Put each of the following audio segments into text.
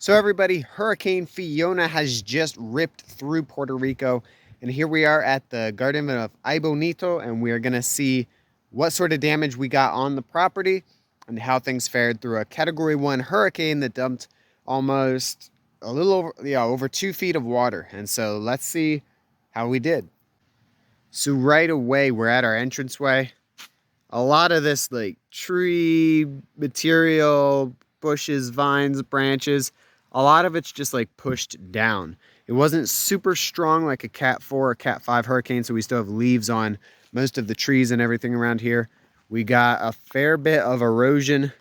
So everybody, Hurricane Fiona has just ripped through Puerto Rico, and here we are at the Garden of Aibonito, and we are going to see what sort of damage we got on the property and how things fared through a Category 1 hurricane that dumped almost a little over 2 feet of water. And so let's see how we did. So right away, we're at our entranceway. A lot of this like tree material, bushes, vines, branches, a lot of it's just like pushed down. It wasn't super strong like a Cat 4 or Cat 5 hurricane, so we still have leaves on most of the trees and everything around here. We got a fair bit of erosion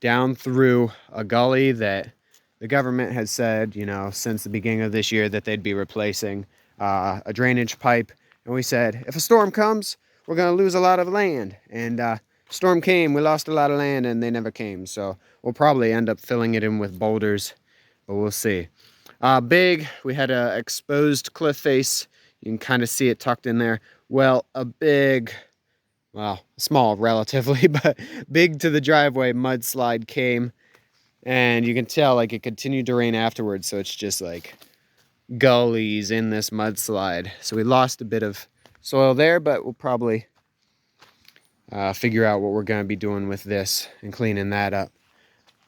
down through a gully that the government has said, you know, since the beginning of this year that they'd be replacing a drainage pipe. And we said, if a storm comes, we're going to lose a lot of land. And storm came, we lost a lot of land, and they never came. So we'll probably end up filling it in with boulders, but we'll see. We had a exposed cliff face. You can kind of see it tucked in there. Well, small relatively, but big to the driveway mudslide came. And you can tell like it continued to rain afterwards. So it's just like gullies in this mudslide. So we lost a bit of soil there, but we'll probably figure out what we're going to be doing with this and cleaning that up.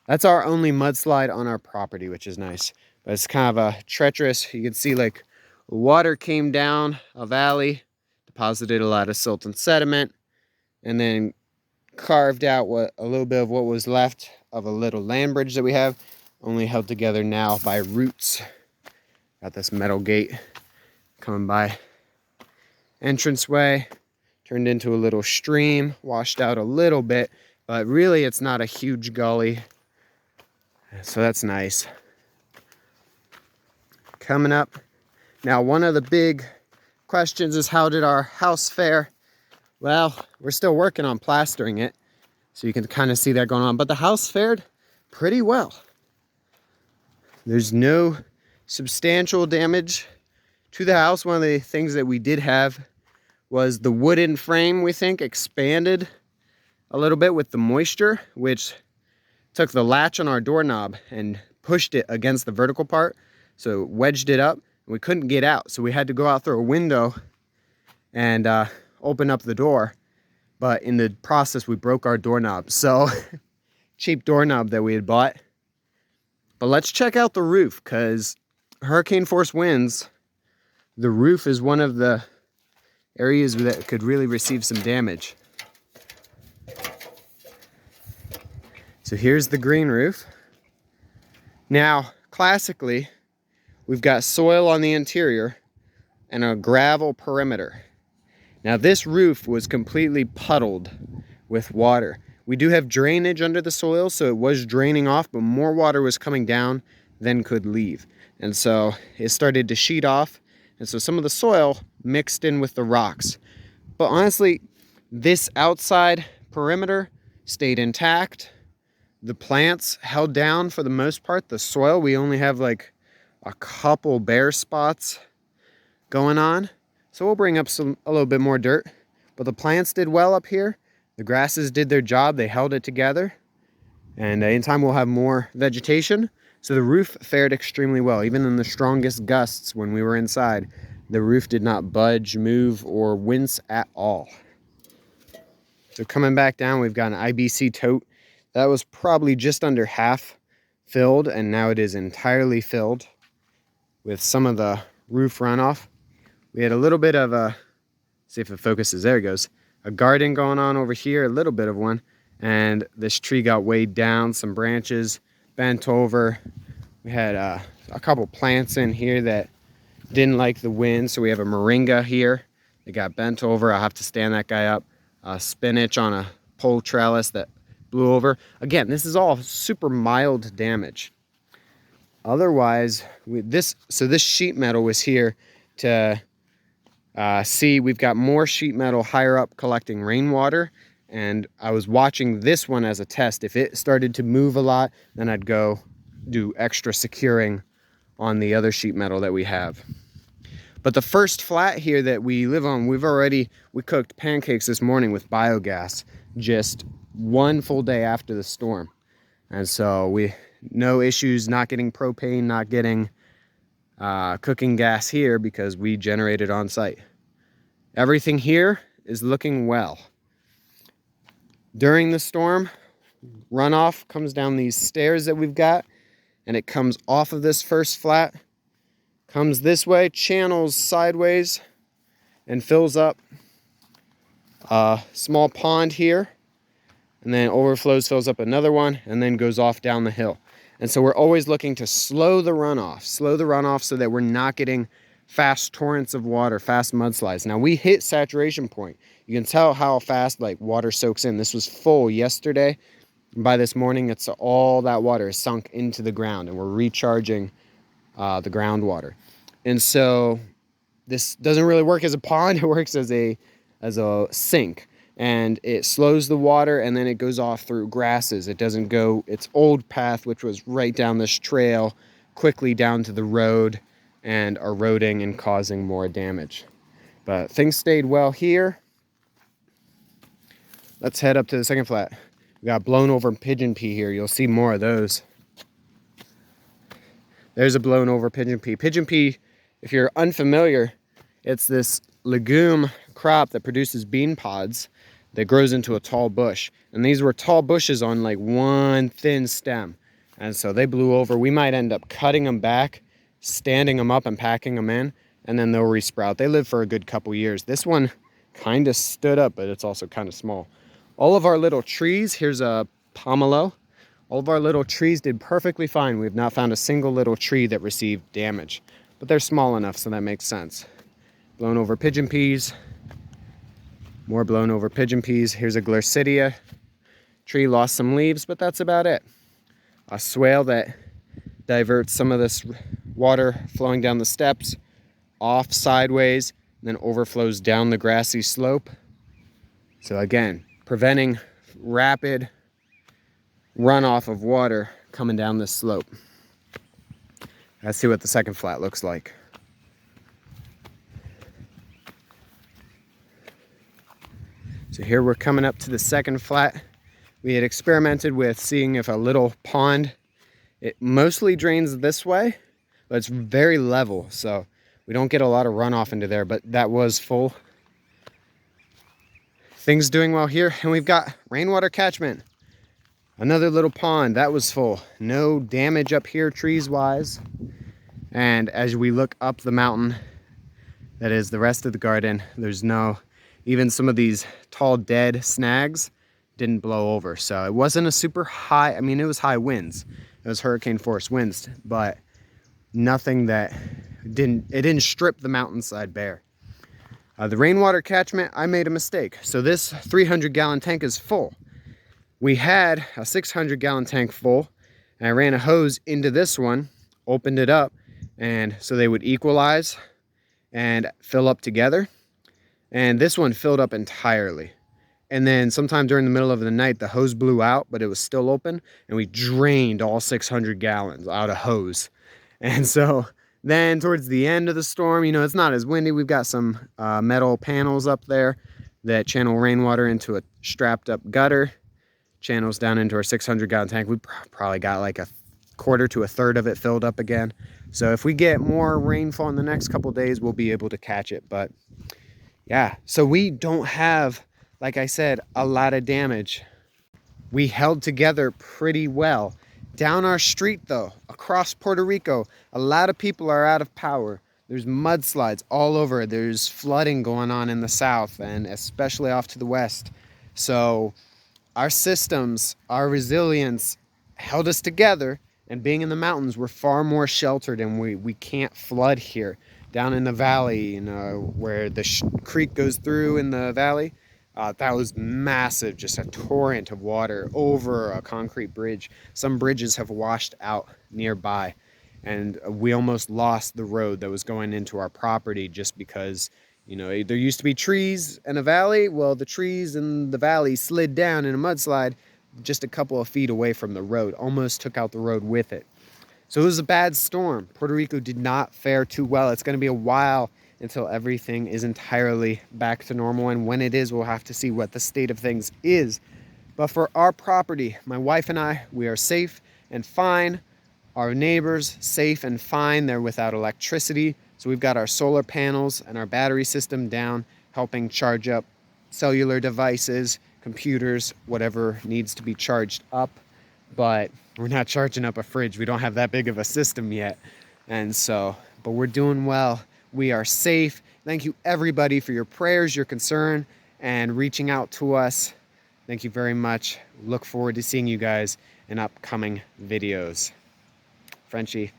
That's our only mudslide on our property, which is nice, but it's kind of a treacherous. You can see like water came down a valley, deposited a lot of silt and sediment, and then carved out a little bit of what was left of a little land bridge that we have, only held together now by roots. Got this metal gate coming by. Entranceway turned into a little stream, washed out a little bit, but really it's not a huge gully, so that's nice. Coming up now, one of the big questions is, how did our house fare? Well, we're still working on plastering it, so you can kind of see that going on, but the house fared pretty well. There's no substantial damage to the house. One of the things that we did have was the wooden frame, we think, expanded a little bit with the moisture, which took the latch on our doorknob and pushed it against the vertical part, so it wedged it up, and we couldn't get out. So we had to go out through a window and open up the door, but in the process we broke our doorknob. So cheap doorknob that we had bought. But let's check out the roof, because hurricane force winds, the roof is one of the areas that could really receive some damage. So here's the green roof. Now, classically, we've got soil on the interior and a gravel perimeter. Now this roof was completely puddled with water. We do have drainage under the soil, so it was draining off, but more water was coming down than could leave. And so it started to sheet off, and so some of the soil mixed in with the rocks. But honestly, this outside perimeter stayed intact. The plants held down for the most part. The soil, we only have like a couple bare spots going on. So we'll bring up a little bit more dirt. But the plants did well up here. The grasses did their job. They held it together. And in time we'll have more vegetation. So the roof fared extremely well. Even in the strongest gusts when we were inside, the roof did not budge, move, or wince at all. So coming back down, we've got an IBC tote. That was probably just under half filled, and now it is entirely filled with some of the roof runoff. We had a little bit of a, see if it focuses, there it goes, a garden going on over here, a little bit of one, and this tree got weighed down, some branches bent over. We had a couple plants in here that didn't like the wind, so we have a moringa here. It got bent over. I'll have to stand that guy up. Spinach on a pole trellis that blew over. Again, this is all super mild damage. Otherwise, this sheet metal was here to see. We've got more sheet metal higher up collecting rainwater, and I was watching this one as a test. If it started to move a lot, then I'd go do extra securing on the other sheet metal that we have. But the first flat here that we live on, we cooked pancakes this morning with biogas just one full day after the storm. And so No issues not getting propane, not getting cooking gas here because we generated on site. Everything here is looking well. During the storm, runoff comes down these stairs that we've got, and it comes off of this first flat, comes this way, channels sideways, and fills up a small pond here, and then overflows, fills up another one, and then goes off down the hill. And so we're always looking to slow the runoff so that we're not getting fast torrents of water, fast mudslides. Now we hit saturation point. You can tell how fast like water soaks in. This was full yesterday. By this morning, it's all that water is sunk into the ground, and we're recharging the groundwater. And so this doesn't really work as a pond. It works as a sink, and it slows the water, and then it goes off through grasses. It doesn't go its old path, which was right down this trail, quickly down to the road and eroding and causing more damage. But things stayed well here. Let's head up to the second flat. We got blown over pigeon pea here. You'll see more of those. There's a blown over pigeon pea. Pigeon pea, if you're unfamiliar, it's this legume crop that produces bean pods that grows into a tall bush. And these were tall bushes on like one thin stem. And so they blew over. We might end up cutting them back, standing them up and packing them in, and then they'll resprout. They live for a good couple years. This one kind of stood up, but it's also kind of small. All of our little trees, here's a pomelo. All of our little trees did perfectly fine. We have not found a single little tree that received damage, but they're small enough, so that makes sense. Blown over pigeon peas. More blown over pigeon peas. Here's a Glircidia. Tree lost some leaves, but that's about it. A swale that diverts some of this water flowing down the steps off sideways, and then overflows down the grassy slope. So again, preventing rapid runoff of water coming down this slope. Let's see what the second flat looks like. So here we're coming up to the second flat. We had experimented with seeing if a little pond, it mostly drains this way, but it's very level, so we don't get a lot of runoff into there, but that was full. Things doing well here, and we've got rainwater catchment. Another little pond, that was full. No damage up here trees-wise. And as we look up the mountain, that is the rest of the garden, there's no, even some of these tall dead snags didn't blow over. So it wasn't a super high, I mean, it was high winds. It was hurricane force winds, but nothing that didn't strip the mountainside bare. The rainwater catchment, I made a mistake. So this 300-gallon tank is full. We had a 600-gallon tank full, and I ran a hose into this one, opened it up, and so they would equalize and fill up together. And this one filled up entirely. And then sometime during the middle of the night, the hose blew out, but it was still open, and we drained all 600 gallons out of hose. And so then towards the end of the storm, you know, it's not as windy. We've got some metal panels up there that channel rainwater into a strapped up gutter, channels down into our 600-gallon tank. We probably got like a quarter to a third of it filled up again. So if we get more rainfall in the next couple days, we'll be able to catch it. But yeah, so we don't have, like I said, a lot of damage. We held together pretty well. Down our street though, across Puerto Rico, a lot of people are out of power. There's mudslides all over. There's flooding going on in the south and especially off to the west. So our systems, our resilience held us together, and being in the mountains, we're far more sheltered, and we can't flood here. Down in the valley, you know, where the creek goes through in the valley, that was massive, just a torrent of water over a concrete bridge. Some bridges have washed out nearby, and we almost lost the road that was going into our property just because, you know, there used to be trees in a valley. Well, the trees in the valley slid down in a mudslide just a couple of feet away from the road, almost took out the road with it. So it was a bad storm. Puerto Rico did not fare too well. It's going to be a while until everything is entirely back to normal. And when it is, we'll have to see what the state of things is. But for our property, my wife and I, we are safe and fine. Our neighbors safe and fine. They're without electricity. So we've got our solar panels and our battery system down, helping charge up cellular devices, computers, whatever needs to be charged up. But we're not charging up a fridge. We don't have that big of a system yet. And so, but we're doing well. We are safe. Thank you everybody for your prayers, your concern, and reaching out to us. Thank you very much. Look forward to seeing you guys in upcoming videos. Frenchie.